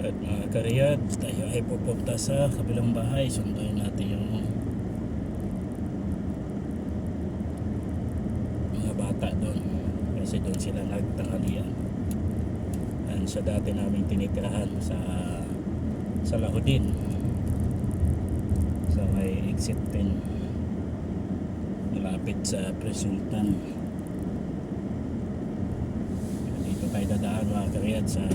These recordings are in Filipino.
At mga kariyat, tayo ay pupunta sa kabilang bahay. Sunduin natin yung mga bata doon kasi doon sila nagtanghalian. Yan sa dati naming tinitirahan sa Lahodin, sa may exit 10 malapit sa Presultan. Dito tayo dadaan mga kariyat sa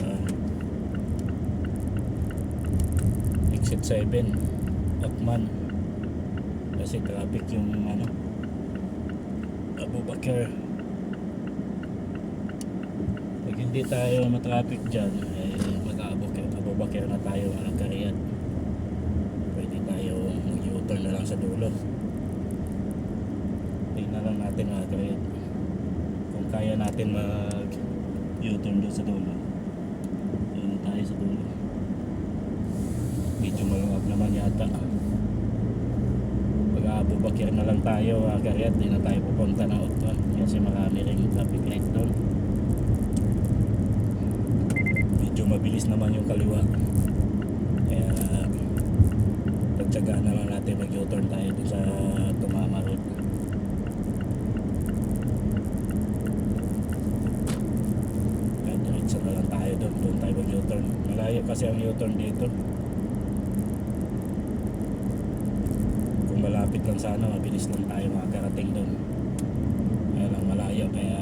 exit 7 Akman kasi traffic yung Abu Bakar. Pag hindi tayo matraffic dyan mag-Abu Bakar na tayo mga kariyat. Pwede tayo mag-U-turn na lang sa dulo. Tingnan lang natin mga kariyat kung kaya natin mag-U-turn doon sa dulo. Doon tayo sa dulo. Medyo maluwag naman yata. Pag-Abu Bakar na lang tayo mga kariyat. Di na tayo pupunta ng Utman kasi marami rin traffic light doon. Medyo mabilis naman yung kaliwa, kaya pagtsagaan na lang natin mag-U-turn tayo doon sa Tumama Road. Kaya diretso na lang tayo doon tayo mag-U-turn. Malayo kasi ang U-turn dito. Kung malapit lang sana, mabilis lang tayo makakarating doon. Kaya lang malayo, kaya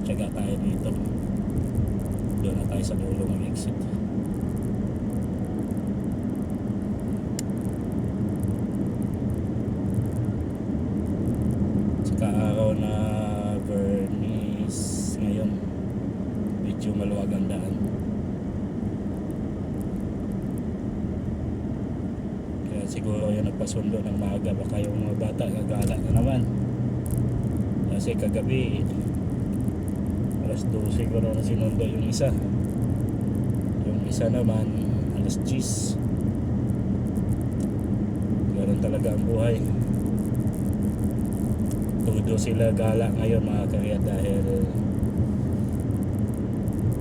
tsaga tayo dito. Doon na tayo sa dulo ng exit. Saka araw na Bernice ngayon, medyo maluwag ang daan. Kaya siguro yung nagpasundo ng maaga, baka yung mga bata gagala na naman. Kasi kagabi alas 12 ko na sinundo yung isa. Yung isa naman alas 10. Ganun talaga ang buhay. Todo sila gala ngayon mga kariyat dahil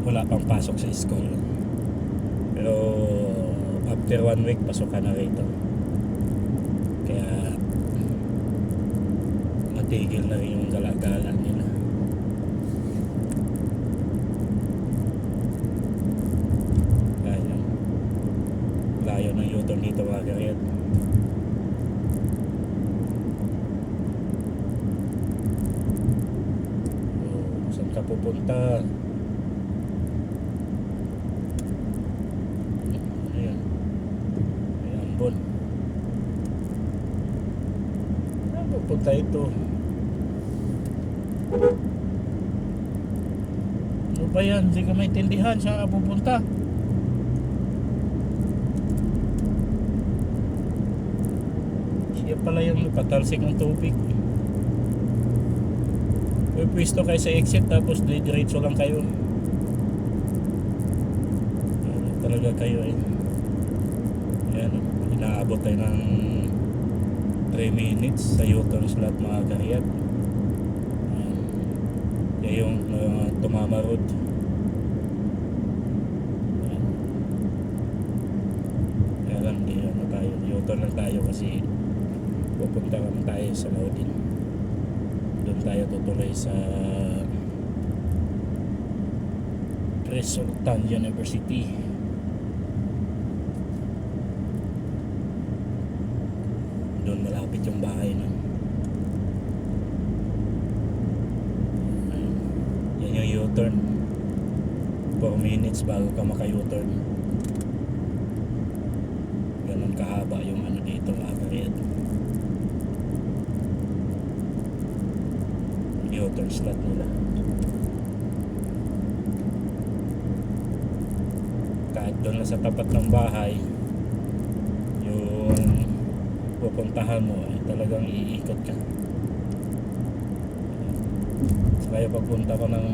wala pang pasok sa school. Pero after 1 week pasok ka na rito. Kaya matigil na rin yung gala-gala nila. Layo ng U-turn dito mga kariyat. Saan ka pupunta? Ayan, may ambon. Saan pupunta ito? Ano ba yan? Hindi ko maintindihan. Saan ka pupunta? Siya pala yung patalsik ng tubig. Pwesto kayo sa exit tapos diretso lang kayo. Talaga kayo eh. Ayan, inaabot tayo ng 3 minutes sa U-turn slot mga kariyat. Yan yung Tumama Road. Kaya lang di tayo U-turn lang tayo kasi pupunta naman tayo sa Lahodin. Doon tayo tutuloy sa Presultan University. Doon malapit yung bahay na. Yan yung U-turn. 4 minutes bago ka maka-U-turn. Ganun kahaba yung dito mga kariyat. U-turn slot nila. Kahit doon na sa tapat ng bahay yung pupuntahan mo ay talagang iikot ka. Kaya pagpunta ko ng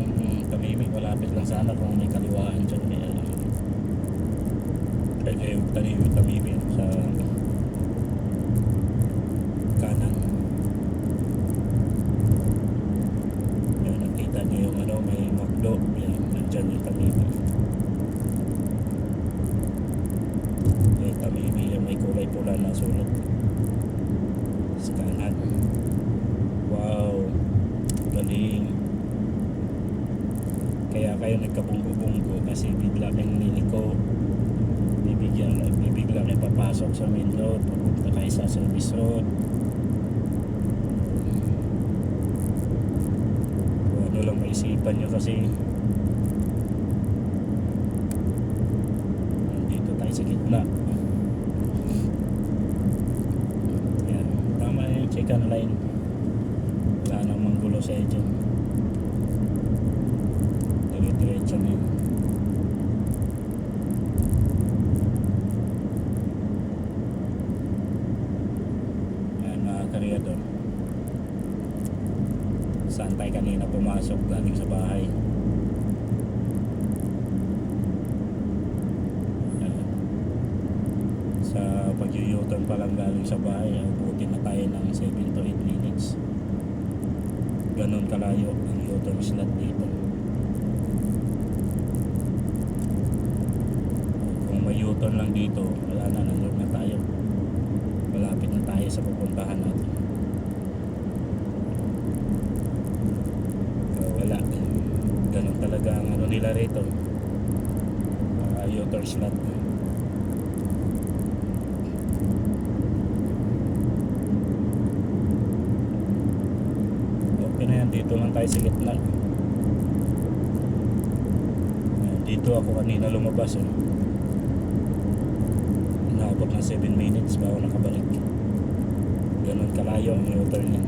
Tamimi, malapit lang sana kung may kaliwaan dyan. Kaya yung Tamimi sa kanan. Yan, nakita niyo yung may McDo. Yan, dyan yung Tamimi. Eh, Tamimi yung may kulay pula na sulot sa kanan. Wow, galing. Kaya kayo nagkabunggo-bunggo kasi bigla kayong niliko, bibigla kayo papasok sa main road, papunta kayo sa service road. Kung ano lang maisipan nyo kasi dito tayo sa gitna. Yan, tama na yung chicken line, wala nang manggulo sa edyo, dire-diretso na yun. Yan mga karyador, saan tayo kanina pumasok galing sa bahay. Sa pag-u-turn pa lang galing sa bahay, abutin na tayo ng 7 to 8 minutes. Ganon kalayo ang U-turn slot dito. Kung may U-turn lang dito, wala na, nandun na tayo, malapit na tayo sa pupuntahan natin. So, wala, ganon talaga ang ano nila rito, U-turn slot. Dito lang tayo sa gitna. Dito ako kanina lumabas, inaabot ng 7 minutes bago nakabalik. Ganun kalayo ang U-turn niya.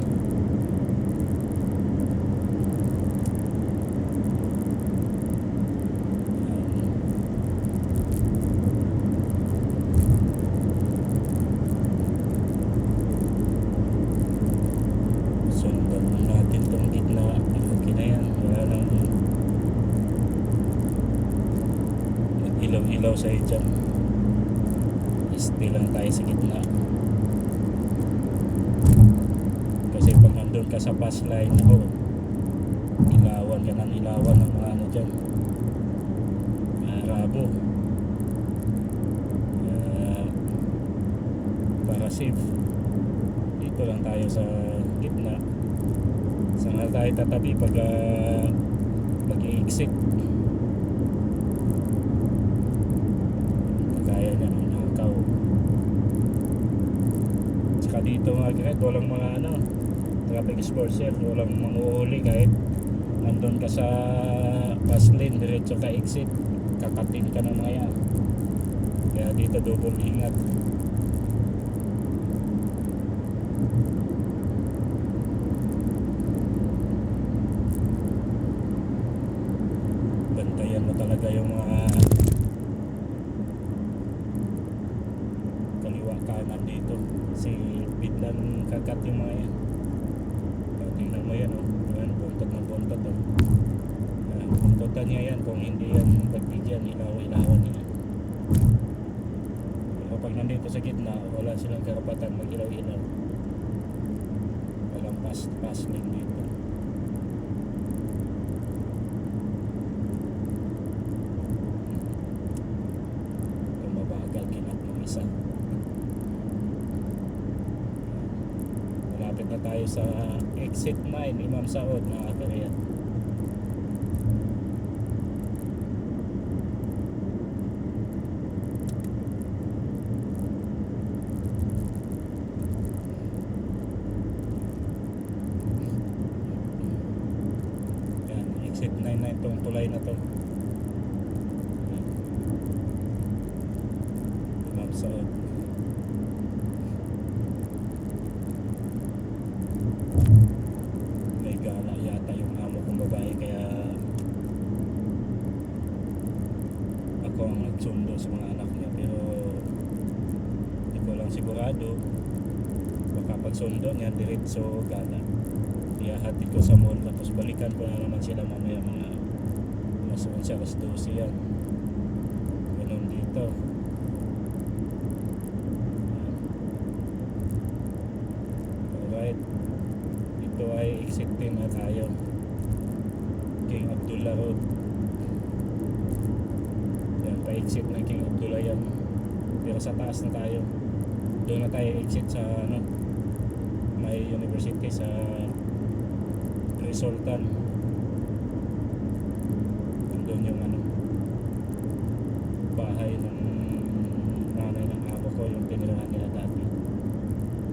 Ilaw sa dyan, stay lang tayo sa gitna kasi pag nandun ka sa pass line, ilawan ka ng ilawan ng mga ano dyan, rabo, para safe. Dito lang tayo sa gitna, saan na tayo tatabi pag i-exit. Kaya niya ng nakaw. Tsaka dito mga kahit walang mga traffic enforcer, walang manguhuli kahit nandun ka sa pass lane, diretso ka exit, kakatin ka ng mga yan. Kaya dito double ingat. Bantayan mo talaga yung mga kanan dito kasi biglang kakat yung mga yan. Tingnan mo yan, yan, buntot ng buntot, buntotan niya yan. Kung hindi yan pagbigyan, ilawan niya. Kapag nandito sa gitna, wala silang karapatan mag-ilaw-ilaw, walang pass lane dito. Kung mabagal kinat ng isa. Malapit na tayo sa exit 9 Imam Saud mga karyat. Yan, exit 9 na itong tulay na to, Imam Saud. Nagsundo sa mga anak niya pero hindi ko lang sigurado, baka pagsundo niya diretso gala, ihahatid ko sa mall tapos balikan ko na naman sila mamaya mga alas 11, alas 12 yan. Ganun dito. Alright, ito ay exit 10 na tayo, King Abdullah Road. exit ng King Abdullah yan. Pero sa taas na tayo. Doon na tayo exit sa ano, may university sa Rizultan. Doon yung ano, bahay ng nanay ng amo ko, yung tinirahan nila dati.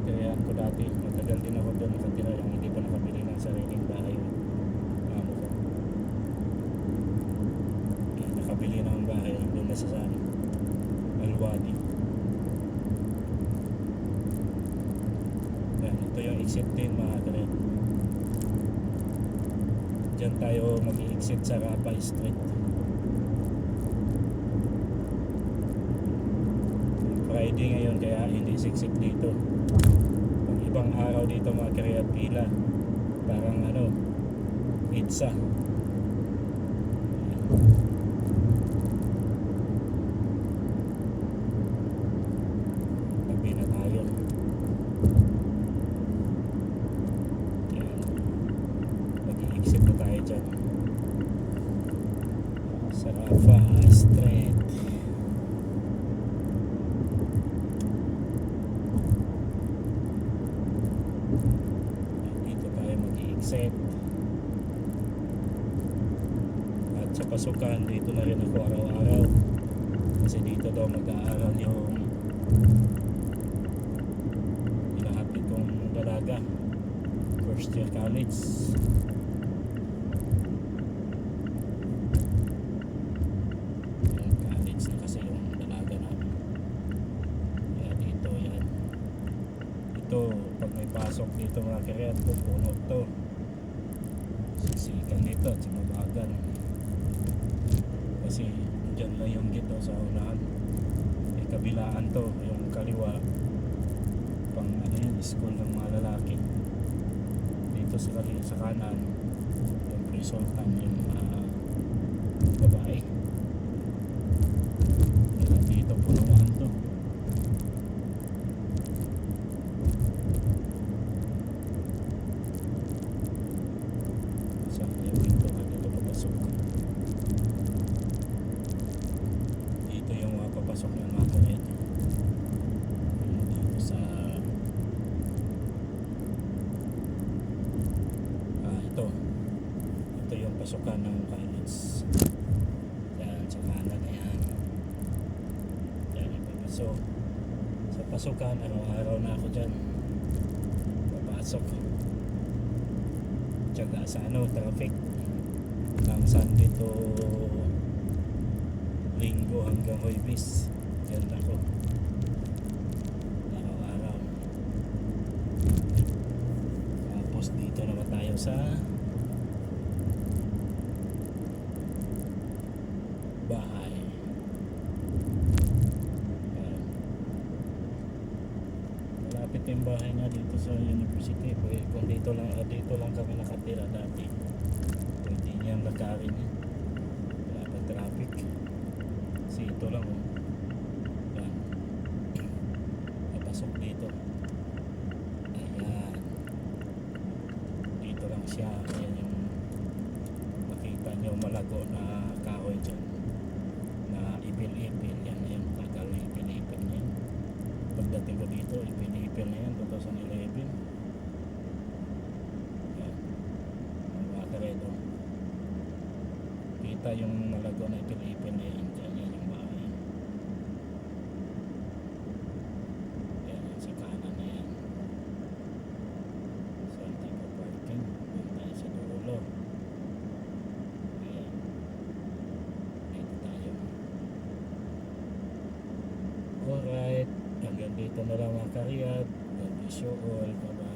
Tinirahan ko dati, matagal din ako doon nakatira, yung hindi pa nakabili ng sariling bahay yung amo ko. Nakabili ng bahay doon na sa ano, Alwadi. Yan, ito yung exit din mga karet. Diyan tayo mag-i-exit sa Rapay Street. Friday ngayon kaya hindi siksik dito. Pag ibang araw dito mga karet, pila. Parang ano, pizza. Tabi na tayo. Mag-i-exit na tayo dyan sa Rapay Street. Dito tayo mag-i-exit. At sa pasukan dito na rin ako araw-araw kasi dito daw mag-aaral yung hinahatid kong dalaga, first year college. College na kasi yung dalaga namin. Kaya dito yan. Ito pag may pasok dito mga karet, puno to. Siksikan dito at mabagal. Kasi dyan lang yung gito sa unahan. May kabilaan to, yung kaliwa pang ano yun, school ng mga lalaki. Dito sa kanan yung pre-sultan yung mga babae. Kaya dito punuan to. Saan yung dito nga dito papasok. Dito yung mga papasok ng mga karet. Dito sa ito yung pasukan ng college. Yan sa kanan na yan. Yan yung papasok. Sa pasukan araw-araw na ako dyan papasok. Tsaga sa ano, traffic ng Sunday to Linggo hanggang Huwebes. Yan ako araw-araw. Tapos dito naman tayo sa bahay. Malapit yung bahay nga dito sa university. Kung dito lang kami nakatira dati, pwede niyang lakarin yan. Wala pa traffic. Kasi ito lang oh. Yan. Napasok dito. Ayan. Dito lang siya. Ayan yung makita nyo malago na kahoy dyan. Ipil-ipil yan na yung tagal na ipil-ipil na yan. Pagdating ko dito ipil-ipil na yan 2011. Yan mga karedo, kita yung malago na ipil-ipil na yan. Yan yung bahay. Yan yung sa kanan na yan. Saan tayo parking? Doon tayo sa dulo. Ayan, dito tayo. Alright, hanggang dito na lang mga karyat. God bless you all. Bye bye.